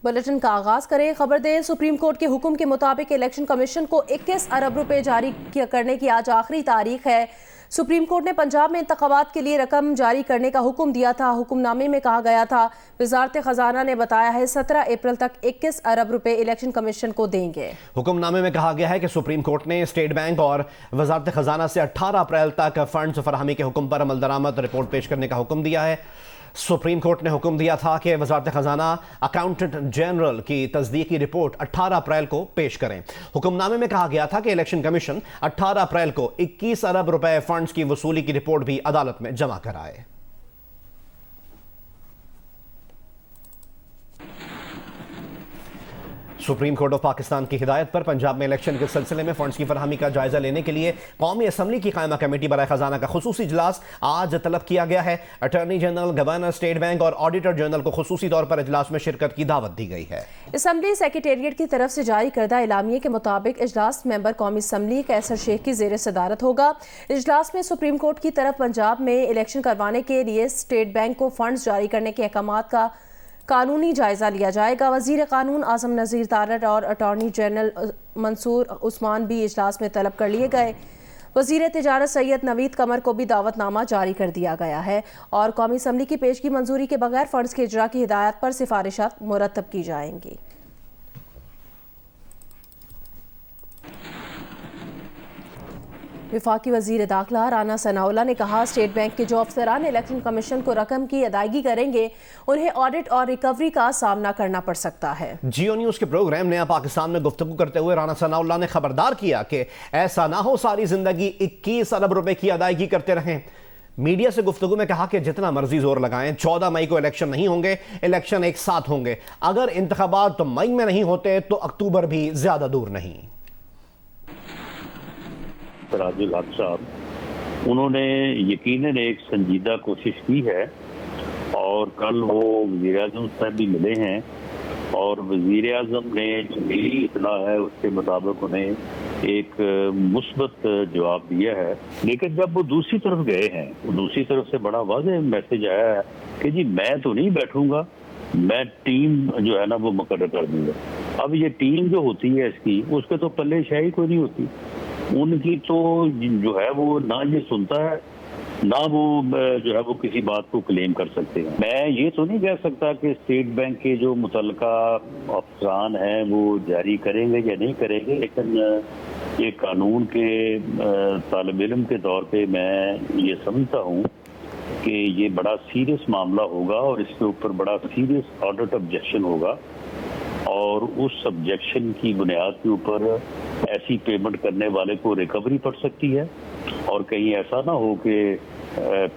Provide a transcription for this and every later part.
Bulletin का आगाज करें। खबर दें, सुप्रीम कोर्ट के हुक्म के मुताबिक इलेक्शन कमीशन को 21 अरब रुपए जारी करने की आज आखिरी तारीख है। सुप्रीम कोर्ट ने पंजाब में इंतखाबात के लिए रकम जारी करने का हुक्म दिया था। हुक्मनामे में कहा गया था, वजारत खजाना ने बताया है 17 अप्रैल तक 21 अरब रुपए इलेक्शन कमीशन को देंगे। हुक्मनामे में कहा गया है कि सुप्रीम कोर्ट ने स्टेट बैंक और वजारत खजाना से 18 अप्रैल तक फंड्स फराहमी के हुक्म पर अमल दरामद रिपोर्ट पेश करने का हुक्म दिया है। सुप्रीम कोर्ट ने हुक्म दिया था कि वजारत खजाना अकाउंटेंट जनरल की तस्दीकी रिपोर्ट 18 अप्रैल को पेश करें। हुक्मनामे में कहा गया था कि इलेक्शन कमीशन 18 अप्रैल को 21 अरब रुपए फंड्स की वसूली की रिपोर्ट भी अदालत में जमा कराए। सुप्रीम कोर्ट ऑफ पाकिस्तान की हिदायत पर पंजाब में इलेक्शन के सिलसिले में फंड्स की फरहमी का जायजा लेने के लिए कौमी असम्बली की कायमा कमेटी बराए खजाना का खुसूसी इजलास आज तलब किया गया है। Attorney general, governor, state bank और ऑडिटर जनरल को खुसूसी तौर पर इजलास में शिरकत की दावत दी गई है। असम्बली सेक्रेटेरिएट की तरफ से जारी करदा एलामिये के मुताबिक इजलास मेंबर कौमी असम्बली कैसर शेख की जेर सदारत होगा। इजलास में सुप्रीम कोर्ट की तरफ पंजाब में इलेक्शन करवाने के लिए स्टेट बैंक को फंड्स जारी करने के अहकामात का कानूनी जायजा लिया जाएगा। वजीर कानून आजम नज़ीर तारड़ और अटॉर्नी जनरल मंसूर उस्मान भी इजलास में तलब कर लिए गए। वजीर तिजारत सैयद नवीद कमर को भी दावतनामा जारी कर दिया गया है और कौमी असम्बली की पेशगी मंजूरी के बगैर फंड्स के इजरा की हिदायत पर सिफारिशात मुरतब की जाएंगी। विफाकी वजीर दाखिला राना सनाउल्लाह ने कहा, स्टेट बैंक के जो अफसरान इलेक्शन कमीशन को रकम की अदायगी करेंगे उन्हें ऑडिट और रिकवरी का सामना करना पड़ सकता है। जियो न्यूज के प्रोग्राम नया पाकिस्तान में गुफ्तगू करते हुए राना सनाउल्लाह ने खबरदार किया कि ऐसा ना हो सारी जिंदगी 21 अरब रुपए की अदायगी करते रहें। मीडिया से गुफ्तगू में कहा कि जितना मर्जी जोर लगाएं, 14 मई को इलेक्शन नहीं होंगे, इलेक्शन एक साथ होंगे। अगर इंतखाबात मई में नहीं होते तो अक्टूबर भी ज्यादा दूर नहीं। सराजुल हक साहब, उन्होंने यकीनन एक संजीदा कोशिश की है और कल वो वज़ीर आज़म साहब भी मिले हैं और वज़ीर आज़म ने जो मेरी इत्तला है उसके मुताबिक उन्हें एक मुस्बत जवाब दिया है। लेकिन जब वो दूसरी तरफ गए हैं, वो दूसरी तरफ से बड़ा वाज़ेह मैसेज आया है कि जी मैं तो नहीं बैठूंगा, मैं टीम जो है ना वो मुकर्रर कर दूंगा। अब ये टीम जो होती है इसकी, उसके तो पल्ले शाही कोई नहीं होती। उनकी तो जो है वो ना ये सुनता है, ना वो जो है वो किसी बात को क्लेम कर सकते हैं। मैं ये तो नहीं कह सकता कि स्टेट बैंक के जो मुतल्लिका अफसरान हैं वो जारी करेंगे या नहीं करेंगे, लेकिन ये कानून के तालिब इल्म के तौर पे मैं ये समझता हूँ कि ये बड़ा सीरियस मामला होगा और इसके ऊपर बड़ा सीरियस ऑडिट ऑब्जेक्शन होगा और उस ऑब्जेक्शन की बुनियाद के ऊपर ऐसी पेमेंट करने वाले को रिकवरी पड़ सकती है और कहीं ऐसा ना हो कि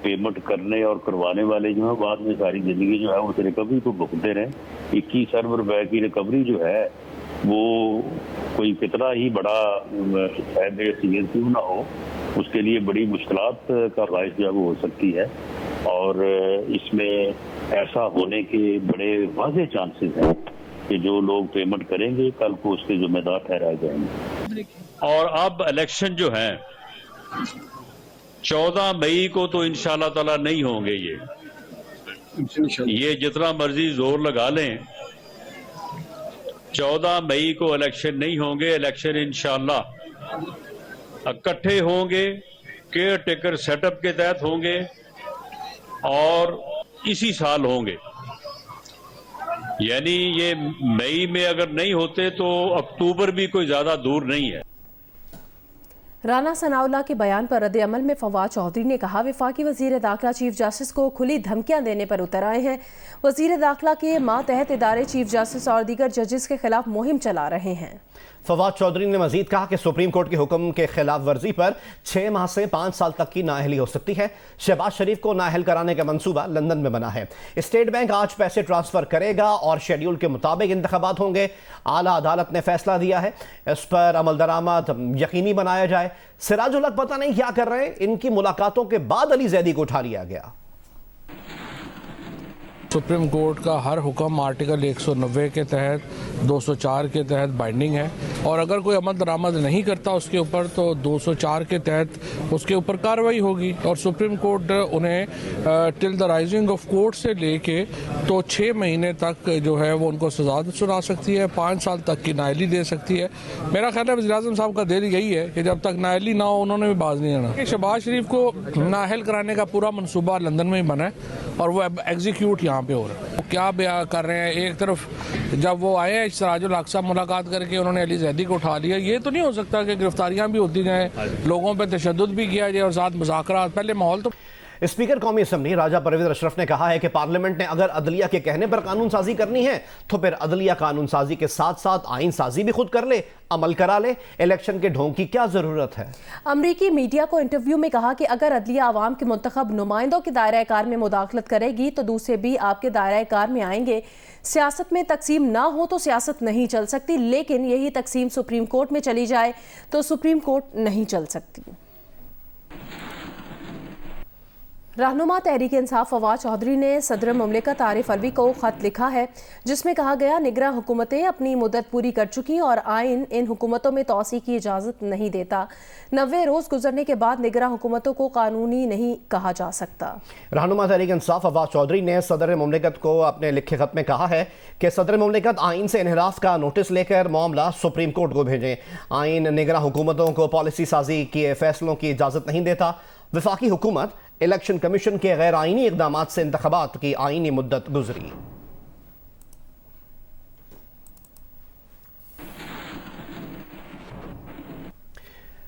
पेमेंट करने और करवाने वाले जो है बाद में सारी जिंदगी जो है उस रिकवरी को भुगतते रहें। 21 अरब रुपए की रिकवरी जो है वो कोई कितना ही बड़ा सीरियस क्यों ना हो, उसके लिए बड़ी मुश्किलात का बायस जो है वो हो सकती है और इसमें ऐसा होने के बड़े वाज़ेह चांसेस हैं कि जो लोग पेमेंट करेंगे कल को उसके जिम्मेदार ठहराए जाएंगे। और अब इलेक्शन जो है 14 मई को तो इंशाल्लाह ताला नहीं होंगे। ये जितना मर्जी जोर लगा लें, 14 मई को इलेक्शन नहीं होंगे। इलेक्शन इंशाल्लाह इकट्ठे होंगे, केयर टेकर सेटअप के तहत होंगे और इसी साल होंगे। यानी ये मई में अगर नहीं होते तो अक्टूबर भी कोई ज्यादा दूर नहीं है। राना सनाउल्लाह के बयान पर रद्द अमल में फवाद चौधरी ने कहा, वफाकी वजीर दाखिला चीफ जस्टिस को खुली धमकियां देने पर उतर आए हैं। वजीर दाखिला के मातहत इदारे चीफ जस्टिस और दीगर जजेस के खिलाफ मुहिम चला रहे हैं। फवाद चौधरी ने मजीद कहा कि सुप्रीम कोर्ट के हुक्म के खिलाफ वर्जी पर 6 माह से 5 साल तक की नाअहली हो सकती है। शहबाज शरीफ को नाअहल कराने का मंसूबा लंदन में बना है। स्टेट बैंक आज पैसे ट्रांसफर करेगा और शेड्यूल के मुताबिक इंतखाबात होंगे। आला अदालत ने फैसला दिया है, इस पर अमल दरामद यकीनी बनाया जाए। सिराजुल हक पता नहीं क्या कर रहे हैं, इनकी मुलाकातों के बाद अली जैदी को उठा लिया गया। सुप्रीम कोर्ट का हर हुक्म आर्टिकल 190 के तहत 204 के तहत बाइंडिंग है और अगर कोई अमल दरामद नहीं करता उसके ऊपर तो 204 के तहत उसके ऊपर कार्रवाई होगी और सुप्रीम कोर्ट उन्हें till the rising of court से लेके तो 6 महीने तक जो है वो उनको सजा सुना सकती है, 5 साल तक की नाअहली दे सकती है। मेरा ख्याल है वज़ीर-ए-आज़म साहब का दिल यही है कि जब तक नाअहली ना हो उन्होंने भी बाज नहीं आना। शहबाज शरीफ को नाअहल कराने का पूरा मनसूबा लंदन में ही बना है और वो अब एग्जीक्यूट यहाँ पे हो रहा है। वो क्या बयान कर रहे हैं, एक तरफ जब वो आए हैं सिराजुल हक साहब मुलाकात करके उन्होंने अली जैदी को उठा लिया। ये तो नहीं हो सकता कि गिरफ्तारियां भी होती जाएं, लोगों पे तशद्दुद भी किया जाए और साथ मुज़ाकरात। पहले माहौल तो स्पीकर कौमी असम्बली राजा परवेज अशरफ ने कहा है कि पार्लियामेंट ने अगर अदलिया के कहने पर कानून साजी करनी है तो फिर अदलिया कानून साजी के साथ साथ आइन साजी भी खुद कर ले, अमल करा ले। इलेक्शन के ढोंग की क्या जरूरत है। अमरीकी मीडिया को इंटरव्यू में कहा कि अगर अदलिया आवाम के मुंतखब नुमाइंदों के दायरा कार में मुदाखलत करेगी तो दूसरे भी आपके दायरा कार में आएंगे। सियासत में तकसीम ना हो तो सियासत नहीं चल सकती, लेकिन यही तकसीम सुप्रीम कोर्ट में चली जाए तो सुप्रीम कोर्ट नहीं चल सकती। रहनुमा तहरीक इंसाफ फवाद चौधरी ने सदर मुमलिकत आरिफ अलवी को खत लिखा है जिसमें कहा गया निगरां हुकूमतें अपनी मुद्दत पूरी कर चुकी और आइन इन हुकूमतों में तोसी की इजाज़त नहीं देता। 90 रोज़ गुजरने के बाद निगरां हुकूमतों को कानूनी नहीं कहा जा सकता। रहनुमा तहरीक इंसाफ फवाद चौधरी ने सदर मुमलिकत को अपने लिखे खत में कहा है कि सदर मुमलिकत आइन से इनहराफ का नोटिस लेकर मामला सुप्रीम कोर्ट को भेजें। आइन निगरां हुकूमतों को पॉलिसी साजी के फैसलों की इजाज़त नहीं देता। वफाकी हुकूमत इलेक्शन कमीशन के गैर आइनी इक़दामात से इंतख़ाबात की आइनी मुद्दत गुजरी।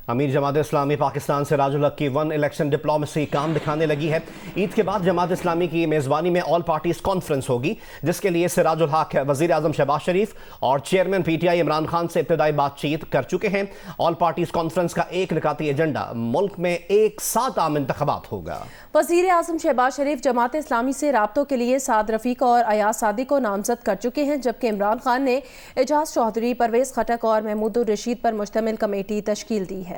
अमीर जमात इस्लामी पाकिस्तान सिराजुल हक की वन इलेक्शन डिप्लोमेसी काम दिखाने लगी है। ईद के बाद जमात इस्लामी की मेज़बानी में ऑल पार्टीज कॉन्फ्रेंस होगी जिसके लिए सिराजुल हक वज़ीर आज़म शहबाज शरीफ और चेयरमैन PTI इमरान खान से इब्तिदाई बातचीत कर चुके हैं। ऑल पार्टीज कॉन्फ्रेंस का एक निकाती एजेंडा मुल्क में एक साथ आम इंतख़ाबात होगा। वज़ीर आज़म शहबाज शरीफ जमात इस्लामी से राब्तों के लिए साद रफ़ीक और अयाज सादी को नामज़द कर चुके हैं, जबकि इमरान खान ने एजाज चौधरी, परवेज़ खटक और महमूदुर रशीद पर मुश्तमिल कमेटी तश्कील दी है।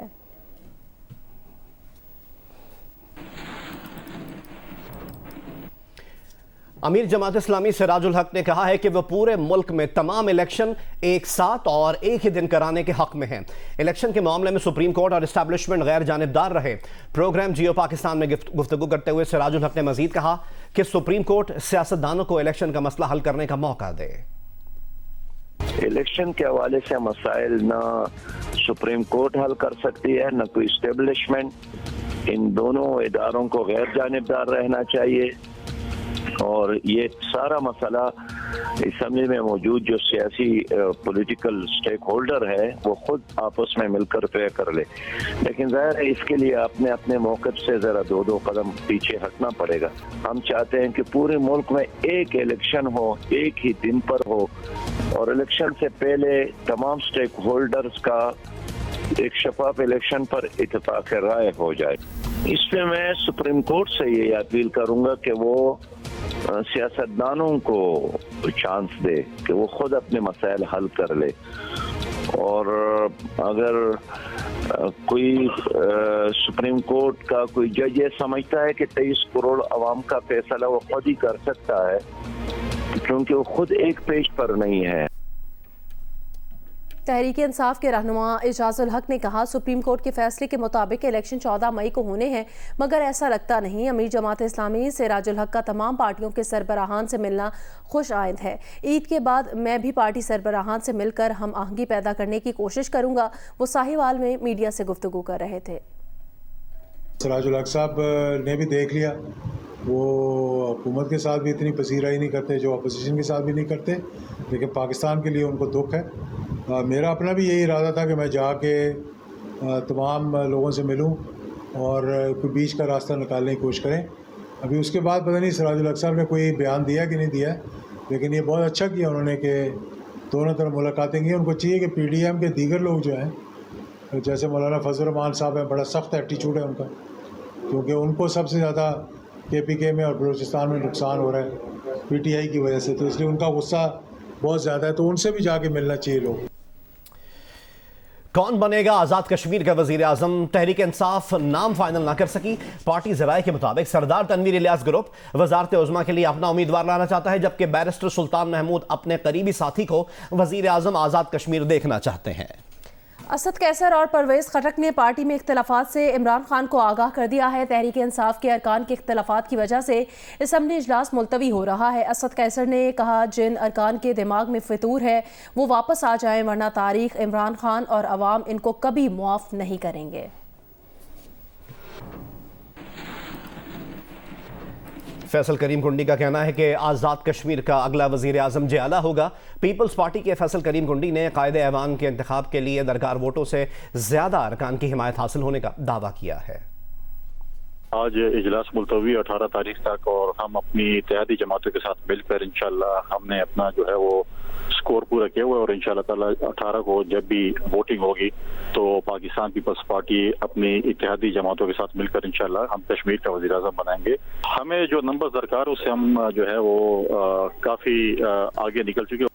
अमीर जमात इस्लामी सिराजुल हक ने कहा है कि वह पूरे मुल्क में तमाम इलेक्शन एक साथ और एक ही दिन कराने के हक में हैं। इलेक्शन के मामले में सुप्रीम कोर्ट और इस्टेब्लिशमेंट गैर जानिबदार रहे। प्रोग्राम जियो पाकिस्तान में गुफ्तगू करते हुए सिराजुल हक ने मजीद कहा कि सुप्रीम कोर्ट सियासतदानों को इलेक्शन का मसला हल करने का मौका दे। इलेक्शन के हवाले से मसाइल न सुप्रीम कोर्ट हल कर सकती है न कोई इस्टेब्लिशमेंट। इन दोनों इदारों को गैर जानिबदार रहना चाहिए और ये सारा मसला असम्बली में मौजूद जो सियासी पॉलिटिकल स्टेक होल्डर है वो खुद आपस में मिलकर तय कर ले। लेकिन ज़ाहिर है इसके लिए अपने अपने मौक़िफ़ से ज़रा दो कदम पीछे हटना पड़ेगा। हम चाहते हैं कि पूरे मुल्क में एक इलेक्शन हो, एक ही दिन पर हो और इलेक्शन से पहले तमाम स्टेक होल्डर्स का एक शफाफ इलेक्शन पर इत्तेफाक राय हो जाए। इसमें मैं सुप्रीम कोर्ट से ये अपील करूंगा कि वो सियासतदानों को चांस दे कि वो खुद अपने मसाइल हल कर ले और अगर कोई सुप्रीम कोर्ट का कोई जज ये समझता है कि 23 करोड़ अवाम का फैसला वो खुद ही कर सकता है क्योंकि वो खुद एक पेज पर नहीं है। तहरीक इंसाफ के रहनुमा एजाजुल हक ने कहा सुप्रीम कोर्ट के फैसले के मुताबिक इलेक्शन 14 मई को होने हैं, मगर ऐसा लगता नहीं। अमीर जमात इस्लामी सिराजुल हक का तमाम पार्टियों के सरबराहान से मिलना खुश आइंद है। ईद के बाद मैं भी पार्टी सरबराहान से मिलकर हम आहंगी पैदा करने की कोशिश करूँगा। वो साहिवाल में मीडिया से गुफ्तगू कर रहे थे। सिराजुल हक साहब ने भी देख लिया, वो हुकूमत के साथ भी इतनी पसीराई नहीं करते जो अपोजिशन के साथ भी नहीं करते, लेकिन पाकिस्तान के लिए उनको दुख है। मेरा अपना भी यही इरादा था कि मैं जाके तमाम लोगों से मिलूं और कोई बीच का रास्ता निकालने की कोशिश करें। अभी उसके बाद पता नहीं सिराजुल हक साहब ने कोई बयान दिया कि नहीं दिया, लेकिन ये बहुत अच्छा किया उन्होंने कि दोनों तरफ मुलाकातें की। उनको चाहिए कि PDM के दीगर लोग जो हैं जैसे मौलाना फजल रहमान साहब हैं, बड़ा सख्त एटीट्यूड है उनका, क्योंकि उनको सबसे ज़्यादा KPK में और बलूचिस्तान में नुकसान हो रहा है PTI की वजह से, तो इसलिए उनका गुस्सा बहुत ज़्यादा है, तो उनसे भी जाके मिलना चाहिए लोग। कौन बनेगा आज़ाद कश्मीर का वजीर आज़म? तहरीक इंसाफ नाम फाइनल ना कर सकी। पार्टी ज़राए के मुताबिक सरदार तनवीर इलियास ग्रुप वजारत उज़्मा के लिए अपना उम्मीदवार लाना चाहता है, जबकि बैरिस्टर सुल्तान महमूद अपने करीबी साथी को वजीर आज़म आज़ाद कश्मीर देखना चाहते हैं। असद कैसर और परवेज़ खटक ने पार्टी में इख्तलाफात से इमरान खान को आगाह कर दिया है। तहरीक इंसाफ के अरकान के इख्तलाफात की वजह से असम्बली इजलास मुलतवी हो रहा है। असद कैसर ने कहा, जिन अरकान के दिमाग में फितूर है वो वापस आ जाएं, वरना तारीख, इमरान खान और अवाम इनको कभी मुआफ नहीं करेंगे। फैसल करीम कुंडी का कहना है कि आज़ाद कश्मीर का अगला वज़ीर आज़म जियाला होगा। पीपल्स पार्टी के फैसल करीम कुंडी ने कायदे ऐवान के इंतखाब के लिए दरकार वोटों से ज़्यादा अरकान की हिमायत हासिल होने का दावा किया है। आज इजलास मुलतवी 18 तारीख तक और हम अपनी इत्तेहादी जमातों के साथ मिलकर इंशाल्लाह हमने अपना जो है वो स्कोर पूरा किया हुआ है और इंशाल्लाह ताला 18 को जब भी वोटिंग होगी तो पाकिस्तान पीपल्स पार्टी अपनी इत्तेहादी जमातों के साथ मिलकर इंशाल्लाह हम कश्मीर का वज़ीर आज़म बनाएंगे। हमें जो नंबर दरकार उससे हम जो है वो काफ़ी आगे निकल चुके।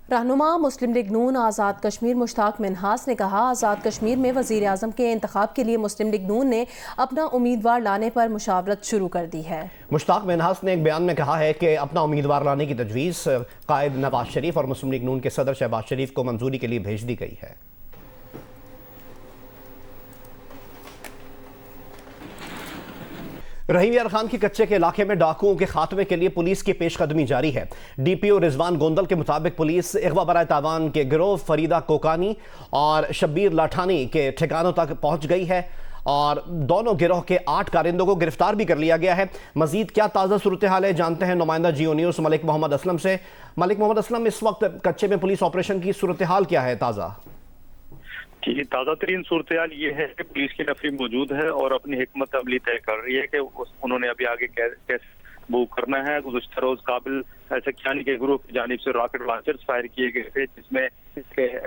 रहनुमा मुस्लिम लीग नून आज़ाद कश्मीर मुश्ताक मिन्हास ने कहा, आज़ाद कश्मीर में वज़ीर आज़म के इंतखाब के लिए मुस्लिम लीग नून ने अपना उम्मीदवार लाने पर मुशावरत शुरू कर दी है। मुश्ताक मिन्हास ने एक बयान में कहा है कि अपना उम्मीदवार लाने की तजवीज़ कायद नवाज शरीफ और मुस्लिम लीग नून के सदर शहबाज शरीफ को मंजूरी के लिए भेज दी गई है। रहीम यार खान की कच्चे के इलाके में डाकुओं के खात्मे के लिए पुलिस की पेशकदमी जारी है। डीपीओ रिजवान गोंदल के मुताबिक पुलिस अगवा बराए तावान के गिरोह फरीदा कोकानी और शब्बीर लाठानी के ठिकानों तक पहुंच गई है और दोनों गिरोह के 8 कारिंदों को गिरफ्तार भी कर लिया गया है। मजीद क्या ताज़ा सूरत हाल है, जानते हैं नुमाइंदा जियो न्यूज़ मलिक मोहम्मद असलम से। मलिक मोहम्मद असलम, इस वक्त कच्चे में पुलिस ऑपरेशन की सूरत हाल क्या है ताज़ा? जी, ताज़ा तरीन सूरत हाल ये है कि पुलिस की नफरी मौजूद है और अपनी हिकमत अमली तय कर रही है कि उन्होंने अभी आगे कैसे वो करना है। गुज़श्ता रोज काबिल सख्यानी के ग्रुप की जानिब से रॉकेट लॉन्चर्स फायर किए गए थे, जिसमें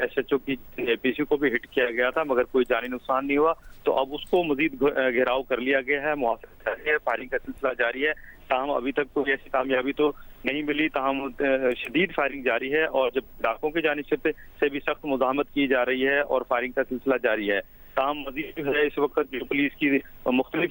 SHO की APC को भी हिट किया गया था, मगर कोई जानी नुकसान नहीं हुआ। तो अब उसको मजीद घेराव कर लिया गया है, मुआफ़ है, फायरिंग का सिलसिला जारी है। ताहम अभी तक कोई ऐसी कामयाबी तो नहीं मिली, ताहम शदीद फायरिंग जारी है और जब डाकों की जानिब से भी सख्त मुज़ाहमत की जा रही है और फायरिंग का सिलसिला जारी है। ताहम मजीद है इस वक्त जो पुलिस की मुख्तलिफ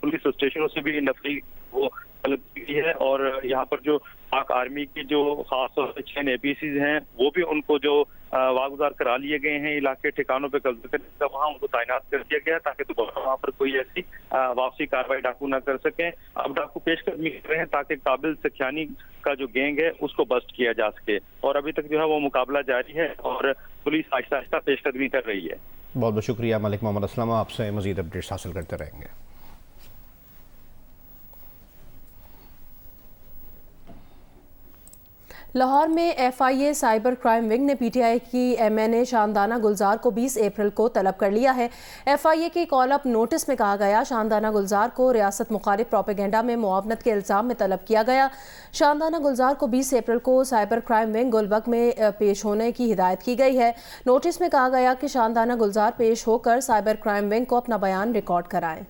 पुलिस स्टेशनों से भी नफरी वो तलब की है और यहाँ पर जो पाक आर्मी की जो खास तौर से 6 APCs हैं वो भी उनको जो वागुजार करा लिए गए हैं इलाके ठिकानों पे कब्जा करने का, वहाँ उनको तैनात कर दिया गया ताकि दोबारा वहाँ पर कोई ऐसी वापसी कार्रवाई डाकू ना कर सके। अब डाकू पेशकदमी कर रहे हैं ताकि काबिल सख्यानी का जो गैंग है उसको बस्ट किया जा सके और अभी तक जो है वो मुकाबला जारी है और पुलिस आहिस्ता आहिस्ता पेशकदमी कर रही है। बहुत बहुत शुक्रिया मलिक मोहम्मद असलम, आपसे मजीद अपडेट्स हासिल करते रहेंगे। लाहौर में FIA साइबर क्राइम विंग ने PTI की MNA शानदाना गुलजार को 20 अप्रैल को तलब कर लिया है। FIA के कॉल अप नोटिस में कहा गया, शानदाना गुलजार को रियासत मुखालिफ प्रोपेगेंडा में मुआवनत के इल्ज़ाम में तलब किया गया। शानदाना गुलजार को 20 अप्रैल को साइबर क्राइम विंग गुलबर्ग में पेश होने की हिदायत की गई है। नोटिस में कहा गया कि शानदाना गुलजार पेश होकर साइबर क्राइम विंग को अपना बयान रिकॉर्ड कराएं।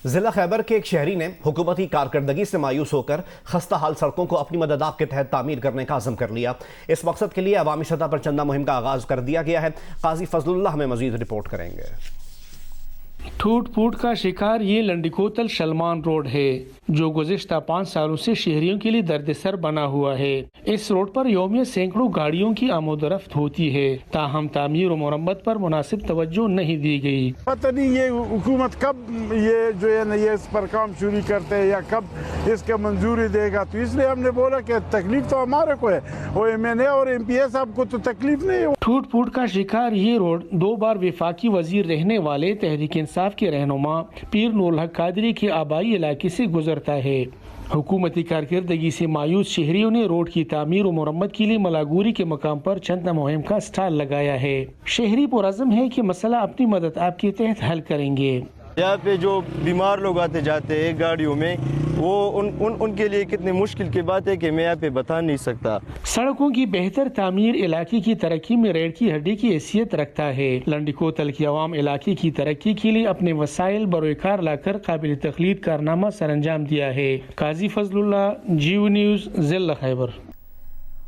जिला खैबर के एक शहरी ने हुकूमती कारकर्दगी से मायूस होकर खस्ता हाल सड़कों को अपनी मदद के तहत तामीर करने का अज़म कर लिया। इस मकसद के लिए अवामी सतह पर चंदा मुहिम का आगाज कर दिया गया है। काजी फजलुल्लाह हमें मजीद रिपोर्ट करेंगे। टूट फूट का शिकार ये लंडिकोतल सलमान रोड है जो गुज़िश्ता 5 सालों से शहरियों के लिए दर्दसर बना हुआ है। इस रोड पर यौमिया सैकड़ों गाड़ियों की आमोदरफ्त होती है, ताहम तामीर और मरम्मत पर मुनासिब तवज्जो नहीं दी गई। पता नहीं ये हुकूमत कब ये जो है ना ये इस पर काम शुरू करते हैं या कब इसका मंजूरी देगा, तो इसलिए हमने बोला कि तकलीफ तो हमारे को है और MNA और MPA साहब को तो तकलीफ नहीं है। टूट फूट का शिकार ये रोड 2 बार वफाकी वजीर रहने वाले तहरीक इंसाफ के रहनुमा पीर नूरुल हक कादरी के आबाई इलाके से गुजरता है। हुकूमती कारकर्दगी से मायूस शहरियों ने रोड की तामीर और मुरम्मत के लिए मलागूरी के मकाम पर चंदा मुहिम का स्टाल लगाया है। शहरी पुरअज़्म है कि मसला अपनी मदद आपके तहत हल करेंगे। यहाँ पे जो बीमार लोग आते जाते हैं गाड़ियों में, वो उनके लिए कितनी मुश्किल की बात है कि मैं यहाँ पे बता नहीं सकता। सड़कों की बेहतर तामीर इलाके की तरक्की में रीढ़ की हड्डी की हैसियत रखता है। लंडीकोतल की आवाम इलाके की तरक्की के लिए अपने वसाइल बरोकार लाकर काबिल तखलीद कारनामा सरअंजाम दिया है। काजी फजलुल्लाह, जीओ न्यूज़, ज़िला खैबर।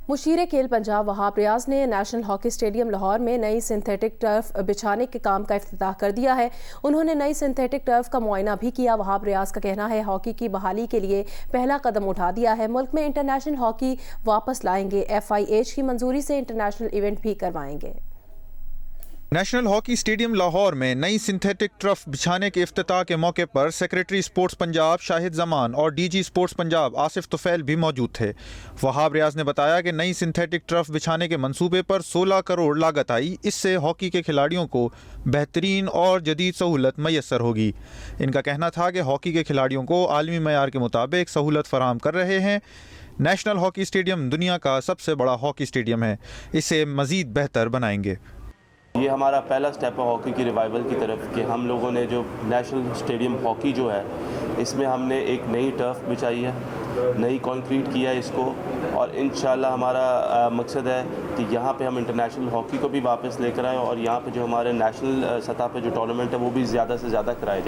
मुशीर खेल पंजाब वहाब रियाज ने नेशनल हॉकी स्टेडियम लाहौर में नई सिंथेटिक टर्फ बिछाने के काम का इफ्तिताह कर दिया है। उन्होंने नई सिंथेटिक टर्फ का मुआयना भी किया। वहाब रियाज का कहना है हॉकी की बहाली के लिए पहला कदम उठा दिया है। मुल्क में इंटरनेशनल हॉकी वापस लाएंगे। FIH की मंजूरी से इंटरनेशनल इवेंट भी करवाएंगे। नेशनल हॉकी स्टेडियम लाहौर में नई सिंथेटिक टर्फ बिछाने के इफ्तिताह के मौके पर सेक्रेटरी स्पोर्ट्स पंजाब शाहिद जमान और DG स्पोर्ट्स पंजाब आसिफ तुफैल भी मौजूद थे। वहाब रियाज ने बताया कि नई सिंथेटिक टर्फ बिछाने के मंसूबे पर 16 करोड़ लागत आई। इससे हॉकी के खिलाड़ियों को बेहतरीन और जदीद सहूलत मैसर होगी। इनका कहना था कि हॉकी के खिलाड़ियों को आलमी मयार के मुताबिक सहूलत फराहम कर रहे हैं। नेशनल हॉकी स्टेडियम दुनिया का सबसे बड़ा हॉकी स्टेडियम है, इसे मज़ीद बेहतर बनाएंगे। ये हमारा पहला स्टेप है हॉकी की रिवाइवल की तरफ कि हम लोगों ने जो नेशनल स्टेडियम हॉकी जो है इसमें हमने एक नई टर्फ बिछाई है, नई कंक्रीट किया है इसको, और इंशाल्लाह हमारा मकसद है कि यहाँ पे हम इंटरनेशनल हॉकी को भी वापस लेकर आए और यहाँ पे जो हमारे नेशनल सतह पे जो टूर्नामेंट है वो भी ज़्यादा से ज़्यादा कराए जाए।